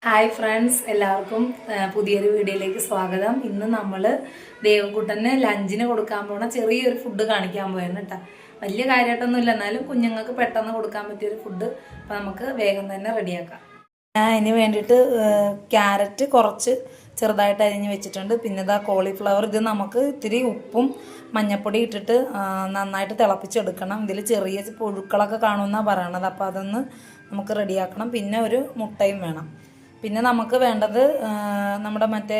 Hi friends, എല്ലാവർക്കും പുതിയൊരു വീഡിയോയിലേക്ക് സ്വാഗതം. ഇന്ന് നമ്മൾ ദേവക്കുട്ടന് ലഞ്ചിന് കൊടുക്കാൻ പോണ ചെറിയൊരു ഫുഡ് കാണിക്കാൻ പോയെന്ന് കേട്ടോ. വലിയ കാര്യമായിട്ടൊന്നുമില്ല, എന്നാലും കുഞ്ഞുങ്ങൾക്ക് പെട്ടെന്ന് കൊടുക്കാൻ പറ്റിയൊരു ഫുഡ്. അപ്പം നമുക്ക് വേഗം തന്നെ റെഡിയാക്കാം. ഞാൻ അതിന് വേണ്ടിയിട്ട് ക്യാരറ്റ് കുറച്ച് ചെറുതായിട്ട് അരിഞ്ഞ് വെച്ചിട്ടുണ്ട്. പിന്നെ ഇതാ കോളിഫ്ലവർ. ഇത് നമുക്ക് ഇത്തിരി ഉപ്പും മഞ്ഞൾപ്പൊടി ഇട്ടിട്ട് നന്നായിട്ട് തിളപ്പിച്ചെടുക്കണം. ഇതിൽ ചെറിയ പുഴുക്കളൊക്കെ കാണുമെന്നാണ് പറയണത്. അപ്പോൾ അതൊന്ന് നമുക്ക് റെഡിയാക്കണം. പിന്നെ ഒരു മുട്ടയും വേണം. പിന്നെ നമുക്ക് വേണ്ടത് നമ്മുടെ മറ്റേ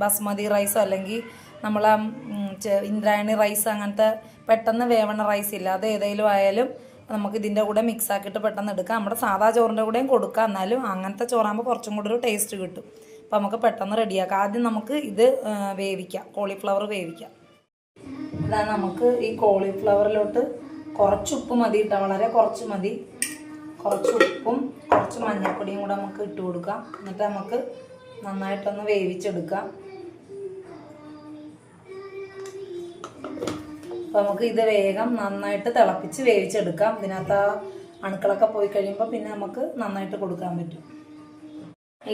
ബസ്മതി റൈസോ അല്ലെങ്കിൽ നമ്മളെ ഇന്ദ്രായണി റൈസ്, അങ്ങനത്തെ പെട്ടെന്ന് വേവണ റൈസ് ഇല്ല, അത് ഏതെങ്കിലും ആയാലും നമുക്ക് ഇതിൻ്റെ കൂടെ മിക്സ് ആക്കിയിട്ട് പെട്ടെന്ന് എടുക്കാം. നമ്മുടെ സാധാ ചോറിൻ്റെ കൂടെയും കൊടുക്കാം, എന്നാലും അങ്ങനത്തെ ചോറാകുമ്പോൾ കുറച്ചും കൂടി ഒരു ടേസ്റ്റ് കിട്ടും. അപ്പോൾ നമുക്ക് പെട്ടെന്ന് റെഡിയാക്കാം. ആദ്യം നമുക്ക് ഇത് വേവിക്കാം, കോളിഫ്ലവർ വേവിക്കാം. അതാണ് നമുക്ക് ഈ കോളിഫ്ലവറിലോട്ട് കുറച്ച് ഉപ്പ് മതി കേട്ടോ, വളരെ കുറച്ച് മതി. കുറച്ച് ഉപ്പും കുറച്ച് മഞ്ഞൾപ്പൊടിയും കൂടെ നമുക്ക് ഇട്ട് കൊടുക്കാം. എന്നിട്ട് നമുക്ക് നന്നായിട്ടൊന്ന് വേവിച്ചെടുക്കാം. അപ്പോൾ നമുക്ക് ഇത് വേഗം നന്നായിട്ട് തിളപ്പിച്ച് വേവിച്ചെടുക്കാം. ഇതിനകത്ത് അണുക്കളൊക്കെ പോയി കഴിയുമ്പോൾ പിന്നെ നമുക്ക് നന്നായിട്ട് കൊടുക്കാൻ പറ്റും.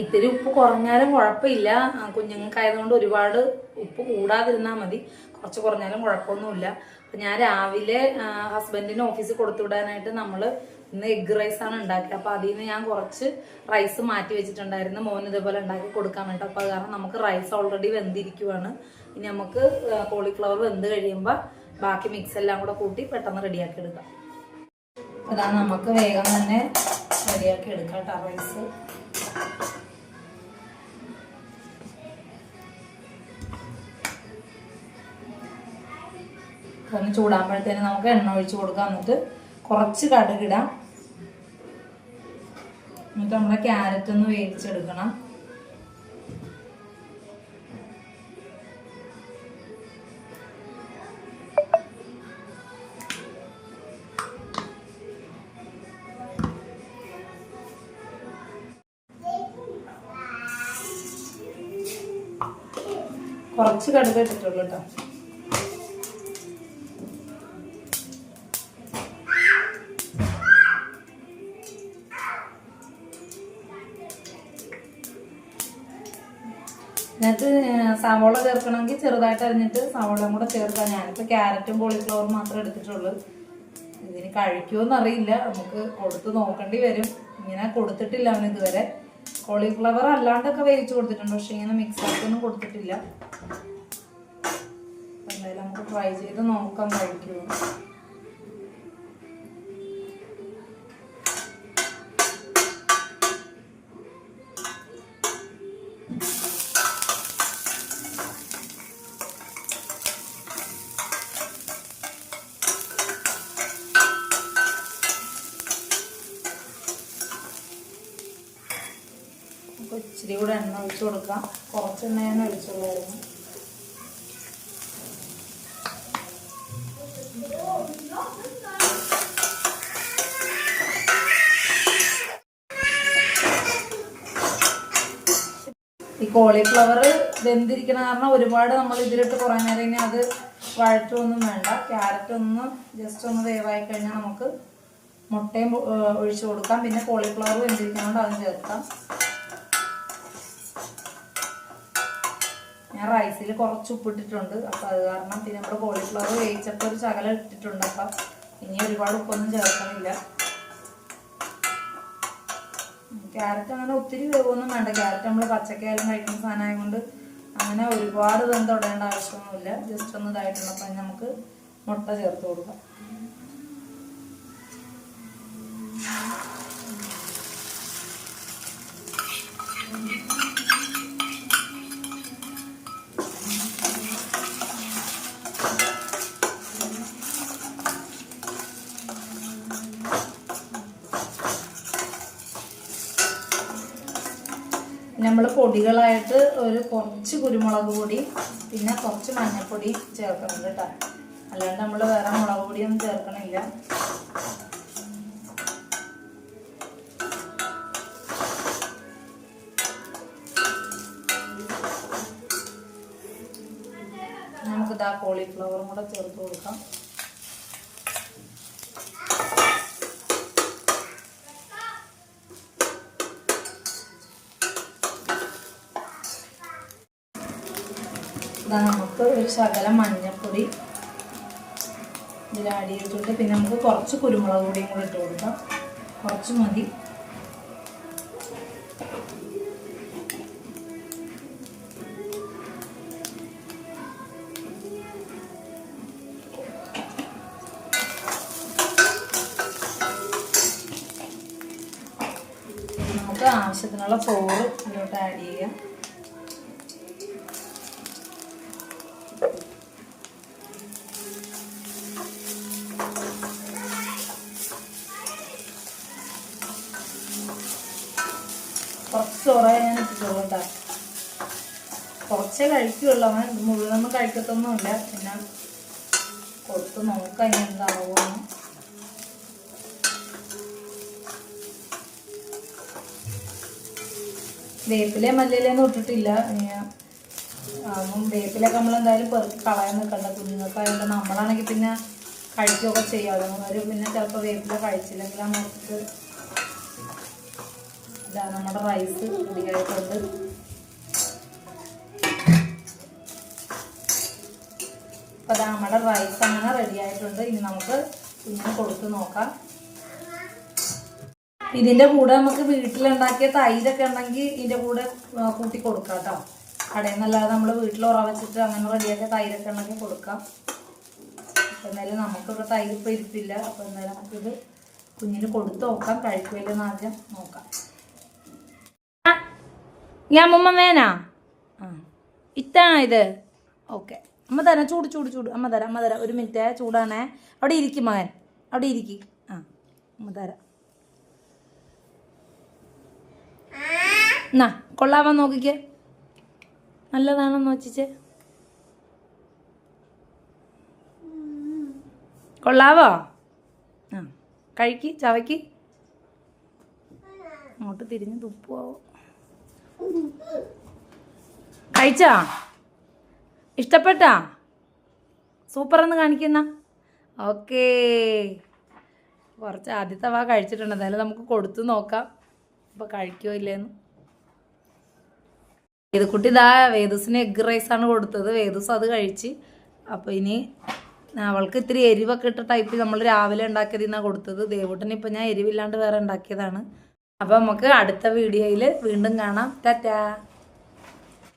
ഇത്തിരി ഉപ്പ് കുറഞ്ഞാലും കുഴപ്പമില്ല, കുഞ്ഞുങ്ങൾക്കായതുകൊണ്ട് ഒരുപാട് ഉപ്പ് കൂടാതിരുന്നാൽ മതി. കുറച്ച് കുറഞ്ഞാലും കുഴപ്പമൊന്നുമില്ല. അപ്പം ഞാൻ രാവിലെ ഹസ്ബൻഡിന് ഓഫീസിൽ കൊടുത്തു വിടാനായിട്ട് നമ്മൾ ഇന്ന് എഗ്ഗ് റൈസാണ് ഉണ്ടാക്കിയത്. അപ്പോൾ അതിൽ നിന്ന് ഞാൻ കുറച്ച് റൈസ് മാറ്റി വെച്ചിട്ടുണ്ടായിരുന്നു, മോന് ഇതേപോലെ ഉണ്ടാക്കി കൊടുക്കാൻ വേണ്ടി. അപ്പോൾ അത് കാരണം നമുക്ക് റൈസ് ഓൾറെഡി വെന്തിരിക്കുവാണ്. ഇനി നമുക്ക് കോളിഫ്ലവർ വെന്ത് കഴിയുമ്പോൾ ബാക്കി മിക്സ് എല്ലാം കൂടെ കൂട്ടി പെട്ടെന്ന് റെഡിയാക്കി എടുക്കാം. അതാണ് നമുക്ക് വേഗം തന്നെ റെഡിയാക്കി എടുക്കാം കേട്ടോ റൈസ്. ഒന്ന് ചൂടാകുമ്പോഴത്തേന് നമുക്ക് എണ്ണ ഒഴിച്ച് കൊടുക്കാം. എന്നിട്ട് കുറച്ച് കടുകിടാം. എന്നിട്ട് നമ്മുടെ ക്യാരറ്റ് ഒന്ന് വേവിച്ചെടുക്കണം. കുറച്ച് കടുക് ഇട്ടിട്ടുള്ളൂ കേട്ടോ. ഇതിനകത്ത് സവോള ചേർക്കണമെങ്കിൽ ചെറുതായിട്ട് അരിഞ്ഞിട്ട് സവോളയും കൂടെ ചേർക്കാം. ഞാനിപ്പോൾ ക്യാരറ്റും കോളിഫ്ലവറും മാത്രമേ എടുത്തിട്ടുള്ളൂ. ഇതിന് കഴിക്കുമോയെന്ന് അറിയില്ല, നമുക്ക് കൊടുത്ത് നോക്കേണ്ടി വരും. ഇങ്ങനെ കൊടുത്തിട്ടില്ല അവന് ഇതുവരെ. കോളിഫ്ലവർ അല്ലാണ്ടൊക്കെ വേവിച്ച് കൊടുത്തിട്ടുണ്ട്, പക്ഷെ ഇങ്ങനെ മിക്സ് ആക്കിയൊന്നും കൊടുത്തിട്ടില്ല. എന്തായാലും നമുക്ക് ട്രൈ ചെയ്ത് നോക്കാം കഴിക്കുമോ. ഇച്ചിരി കൂടെ എണ്ണ ഒഴിച്ചു കൊടുക്കാം. കുറച്ച് എണ്ണയാണ് ഒഴിച്ചുള്ളായിരുന്നു. ഈ കോളിഫ്ലവർ വെന്തിരിക്കണ കാരണം ഒരുപാട് നമ്മൾ ഇതിലിട്ട് കുറേ നേരം ഇനി അത് വഴറ്റൊന്നും വേണ്ട. ക്യാരറ്റ് ഒന്ന് ജസ്റ്റ് ഒന്ന് വേവായി കഴിഞ്ഞാൽ നമുക്ക് മുട്ടയും ഒഴിച്ചു കൊടുക്കാം. പിന്നെ കോളിഫ്ലവർ വെന്തിരിക്കുന്നതുകൊണ്ട് അത് ചേർക്കാം. ഞാൻ റൈസിൽ കുറച്ച് ഉപ്പിട്ടിട്ടുണ്ട്, അപ്പോൾ അത് കാരണം പിന്നെ നമ്മൾ കോളിഫ്ലവർ വേവിച്ചപ്പോൾ ഒരു ശകലം ഇട്ടിട്ടുണ്ട്. അപ്പം ഇനി ഒരുപാട് ഉപ്പൊന്നും ചേർക്കണില്ല. ക്യാരറ്റ് അങ്ങനെ ഒത്തിരി വേവൊന്നും വേണ്ട. ക്യാരറ്റ് നമ്മൾ പച്ചക്കായാലും കഴിക്കുന്ന സാധനമായതുകൊണ്ട് അങ്ങനെ ഒരുപാട് വെന്തൊടേണ്ട ആവശ്യമൊന്നുമില്ല. ജസ്റ്റ് ഒന്ന് ഇതായിട്ടുണ്ട്. അപ്പം നമുക്ക് മുട്ട ചേർത്ത് കൊടുക്കാം. നമ്മൾ പൊടികളായിട്ട് ഒരു കുറച്ച് കുരുമുളക് പൊടി പിന്നെ കുറച്ച് മഞ്ഞൾപ്പൊടി ചേർക്കുന്നുണ്ട് കേട്ടോ. അല്ലാണ്ട് നമ്മൾ വേറെ മുളക് പൊടിയൊന്നും ചേർക്കണില്ല. നമുക്കിതാ കോളിഫ്ലവറും കൂടെ ചേർത്ത് കൊടുക്കാം. നമുക്ക് ഒരു ശകലം മഞ്ഞൾപ്പൊടി ഇതിൽ ആഡ് ചെയ്തിട്ട് പിന്നെ നമുക്ക് കുറച്ച് കുരുമുളക് പൊടിയും കൂടി ഇട്ട് കൊടുക്കാം. കുറച്ച് മതി. നമുക്ക് ആവശ്യത്തിനുള്ള ചോറ് ഇതിലോട്ട് ആഡ് ചെയ്യാം. കുറച്ച് ചോറായി ഞാൻ ഇട്ടിട്ടുള്ളൂ കേട്ടോ. കുറച്ചേ കഴിക്കുള്ളൂ. അവൻ മുഴുവനൊന്നും കഴിക്കത്തൊന്നുമില്ല. പിന്നെ കൊടുത്ത് നോക്കാം ഇനി എന്താവുമെന്ന്. വേപ്പില മല്ലിയിലൊന്നും ഇട്ടിട്ടില്ല. അതൊന്നും വേപ്പിലൊക്കെ നമ്മളെന്തായാലും പെറുക്കി കളയാൻ നിൽക്കണ്ട. കുഞ്ഞുങ്ങൾക്കായതുകൊണ്ട് നമ്മളാണെങ്കിൽ പിന്നെ കഴിക്കുകയൊക്കെ ചെയ്യാം. അവർ പിന്നെ ചിലപ്പോൾ വേപ്പില കഴിച്ചില്ലെങ്കിൽ ആ നോക്കിയിട്ട് ഇതാ നമ്മുടെ റൈസ് റെഡിയായിട്ടുണ്ട്. അപ്പോൾ അതാ നമ്മുടെ റൈസ് അങ്ങനെ റെഡിയായിട്ടുണ്ട്. ഇനി നമുക്ക് കുഞ്ഞിന് കൊടുത്ത് നോക്കാം. ഇതിൻ്റെ കൂടെ നമുക്ക് വീട്ടിലുണ്ടാക്കിയ തൈരൊക്കെ ഉണ്ടെങ്കിൽ ഇതിൻ്റെ കൂടെ കൂട്ടി കൊടുക്കാം കേട്ടോ. കടയിൽ നിന്നല്ലാതെ നമ്മൾ വീട്ടിൽ ഉറ വെച്ചിട്ട് അങ്ങനെ റെഡിയാക്കിയ തൈരൊക്കെ ഉണ്ടെങ്കിൽ കൊടുക്കാം. അപ്പോൾ എന്തായാലും നമുക്കിവിടെ തൈര് ഇപ്പോൾ ഇരിപ്പില്ല. അപ്പോൾ എന്തായാലും നമുക്കിത് കുഞ്ഞിന് കൊടുത്ത് നോക്കാം. കഴിക്കുമല്ലെന്ന് ആദ്യം നോക്കാം. ഞാൻ അമ്മ വേനാ ഇത്താണോ ഇത്? ഓക്കെ അമ്മ തരാം. ചൂട് ചൂട് ചൂട് അമ്മ തരാം. അമ്മ തരാം. ഒരു മിനിറ്റ് ചൂടാണേ. അവിടെ ഇരിക്കും മകൻ, അവിടെ ഇരിക്കും. അമ്മ തരാം. എന്നാ കൊള്ളാവാൻ നോക്കിക്കേ. നല്ലതാണെന്ന് വെച്ചിച്ചേ. കൊള്ളാവോ? കഴിക്ക്, ചവയ്ക്ക്. അങ്ങോട്ട് തിരിഞ്ഞ് തുപ്പുവോ? കഴിച്ചാ? ഇഷ്ടപ്പെട്ടാ? സൂപ്പറെന്ന് കാണിക്കുന്ന. ഓക്കേ, കുറച്ച് ആദ്യത്തെ കഴിച്ചിട്ടുണ്ട്. എന്തായാലും നമുക്ക് കൊടുത്തു നോക്കാം അപ്പോൾ കഴിക്കുമോ ഇല്ലേന്ന്. വേദക്കുട്ടി ഇതാ വേദൂസിന് എഗ് റൈസാണ് കൊടുത്തത്. വേദൂസ് അത് കഴിച്ച്. അപ്പോൾ ഇനി അവൾക്ക് ഇത്തിരി എരിവൊക്കെ ഇട്ട ടൈപ്പ് നമ്മൾ രാവിലെ ഉണ്ടാക്കിയതിൽ നിന്നാണ് കൊടുത്തത്. ദേവൂട്ടന് ഇപ്പം ഞാൻ എരിവില്ലാണ്ട് വേറെ ഉണ്ടാക്കിയതാണ്. അപ്പോൾ നമുക്ക് അടുത്ത വീഡിയോയിൽ വീണ്ടും കാണാം. ടാറ്റാ.